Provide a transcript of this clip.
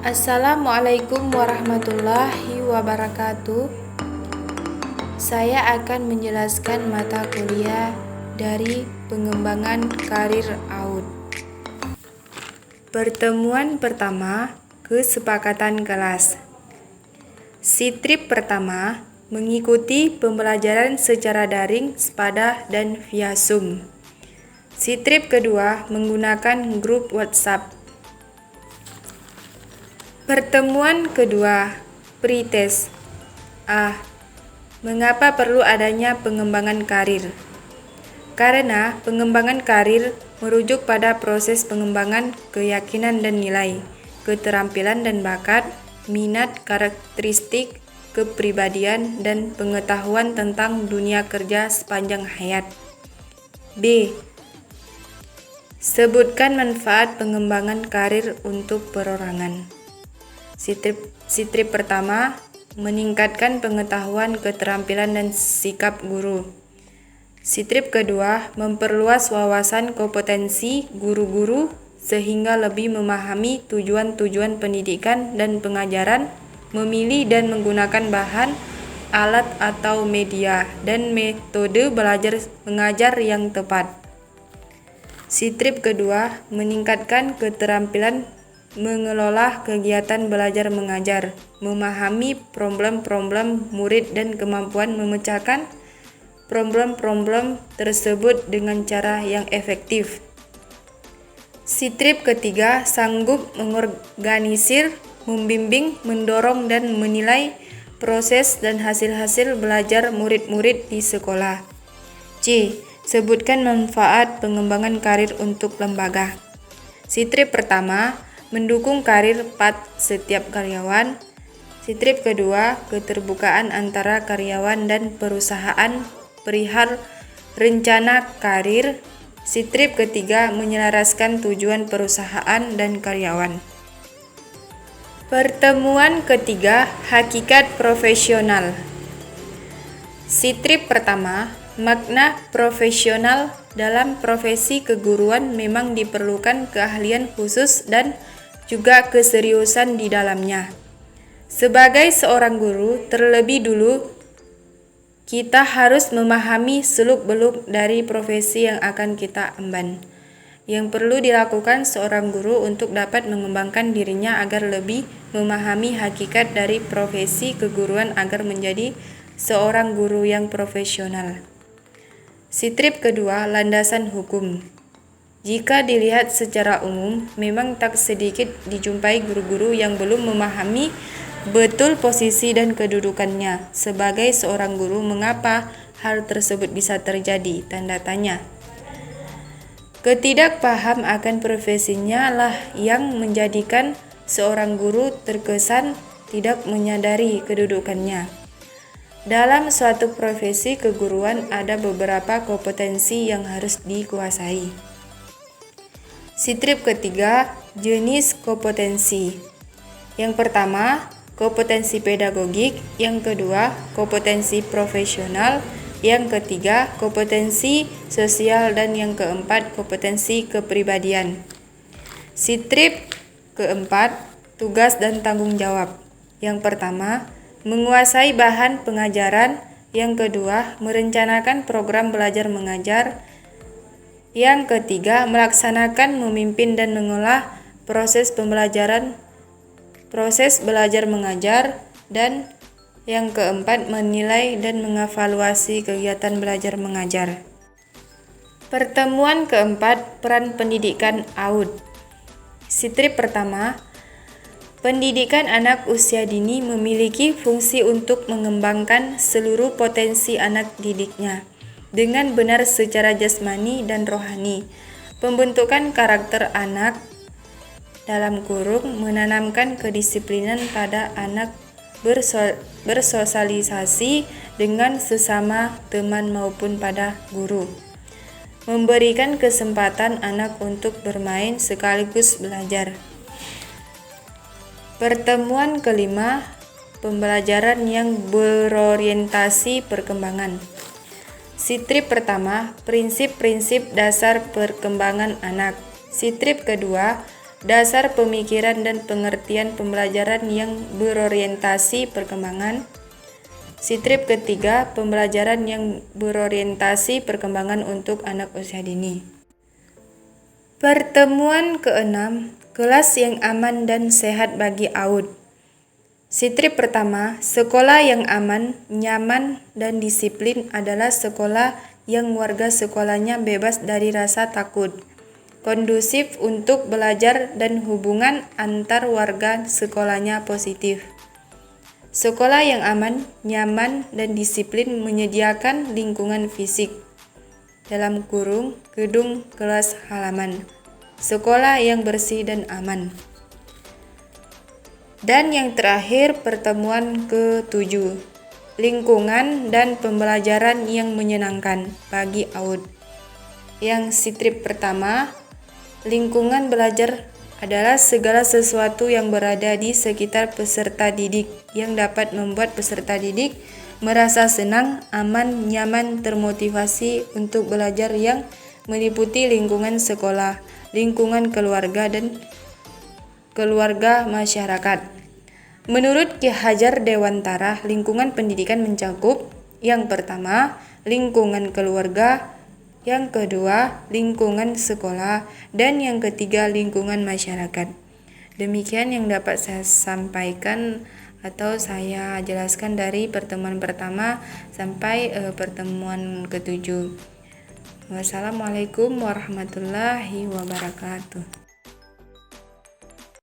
Assalamualaikum warahmatullahi wabarakatuh. Saya akan menjelaskan mata kuliah dari pengembangan karir AUD. Pertemuan pertama, kesepakatan kelas. Strip pertama, mengikuti pembelajaran secara daring, sepadah, dan via Zoom. Strip kedua, menggunakan grup WhatsApp. Pertemuan kedua, pretest. Mengapa perlu adanya pengembangan karir? Karena pengembangan karir merujuk pada proses pengembangan keyakinan dan nilai, keterampilan dan bakat, minat, karakteristik, kepribadian, dan pengetahuan tentang dunia kerja sepanjang hayat. B. Sebutkan manfaat pengembangan karir untuk perorangan. Strip pertama, meningkatkan pengetahuan, keterampilan, dan sikap guru. Strip kedua, memperluas wawasan kompetensi guru-guru sehingga lebih memahami tujuan-tujuan pendidikan dan pengajaran, memilih dan menggunakan bahan, alat atau media, dan metode belajar mengajar yang tepat. Strip kedua, meningkatkan keterampilan mengelola kegiatan belajar mengajar, memahami problem-problem murid dan kemampuan memecahkan problem-problem tersebut dengan cara yang efektif. Strip ketiga, sanggup mengorganisir, membimbing, mendorong, dan menilai proses dan hasil-hasil belajar murid-murid di sekolah. C. Sebutkan manfaat pengembangan karir untuk lembaga. Strip pertama, mendukung karir setiap karyawan. Strip kedua, keterbukaan antara karyawan dan perusahaan perihal rencana karir. Strip ketiga, menyelaraskan tujuan perusahaan dan karyawan. Pertemuan ketiga, hakikat profesional. Strip pertama, makna profesional. Dalam profesi keguruan memang diperlukan keahlian khusus dan juga keseriusan di dalamnya. Sebagai seorang guru, terlebih dulu kita harus memahami seluk-beluk dari profesi yang akan kita emban. Yang perlu dilakukan seorang guru untuk dapat mengembangkan dirinya agar lebih memahami hakikat dari profesi keguruan agar menjadi seorang guru yang profesional. Strip kedua, landasan hukum. Jika dilihat secara umum, memang tak sedikit dijumpai guru-guru yang belum memahami betul posisi dan kedudukannya sebagai seorang guru. Mengapa hal tersebut bisa terjadi? Tanda tanya. Ketidakpaham akan profesinya lah yang menjadikan seorang guru terkesan tidak menyadari kedudukannya. Dalam suatu profesi keguruan ada beberapa kompetensi yang harus dikuasai. Strip ketiga, jenis kompetensi. Yang pertama, kompetensi pedagogik. Yang kedua, kompetensi profesional. Yang ketiga, kompetensi sosial. Dan yang keempat, kompetensi kepribadian. Strip keempat, tugas dan tanggung jawab. Yang pertama, menguasai bahan pengajaran. Yang kedua, merencanakan program belajar mengajar. Yang ketiga, melaksanakan, memimpin, dan mengolah proses belajar mengajar. Dan yang keempat, menilai dan mengevaluasi kegiatan belajar mengajar. Pertemuan keempat, peran pendidikan AUD. Strip pertama, pendidikan anak usia dini memiliki fungsi untuk mengembangkan seluruh potensi anak didiknya dengan benar secara jasmani dan rohani. Pembentukan karakter anak menanamkan kedisiplinan pada anak, bersosialisasi dengan sesama teman maupun pada guru. Memberikan kesempatan anak untuk bermain sekaligus belajar. Pertemuan kelima, pembelajaran yang berorientasi perkembangan. Strip pertama, prinsip-prinsip dasar perkembangan anak. Strip kedua, dasar pemikiran dan pengertian pembelajaran yang berorientasi perkembangan. Strip ketiga, pembelajaran yang berorientasi perkembangan untuk anak usia dini. Pertemuan ke-6, kelas yang aman dan sehat bagi AUD. Strip pertama, sekolah yang aman, nyaman, dan disiplin adalah sekolah yang warga sekolahnya bebas dari rasa takut, kondusif untuk belajar, dan hubungan antar warga sekolahnya positif. Sekolah yang aman, nyaman, dan disiplin menyediakan lingkungan fisik (gedung, kelas, halaman), sekolah yang bersih dan aman. Dan yang terakhir, pertemuan ke-7, lingkungan dan pembelajaran yang menyenangkan bagi AUD. Yang strip pertama, lingkungan belajar adalah segala sesuatu yang berada di sekitar peserta didik yang dapat membuat peserta didik merasa senang, aman, nyaman, termotivasi untuk belajar, yang meliputi lingkungan sekolah, lingkungan keluarga, dan keluarga masyarakat. Menurut Ki Hajar Dewantara, lingkungan pendidikan mencakup yang pertama, lingkungan keluarga, yang kedua, lingkungan sekolah, dan yang ketiga, lingkungan masyarakat. Demikian yang dapat saya sampaikan atau saya jelaskan dari pertemuan pertama sampai pertemuan ke-7. Wassalamualaikum warahmatullahi wabarakatuh.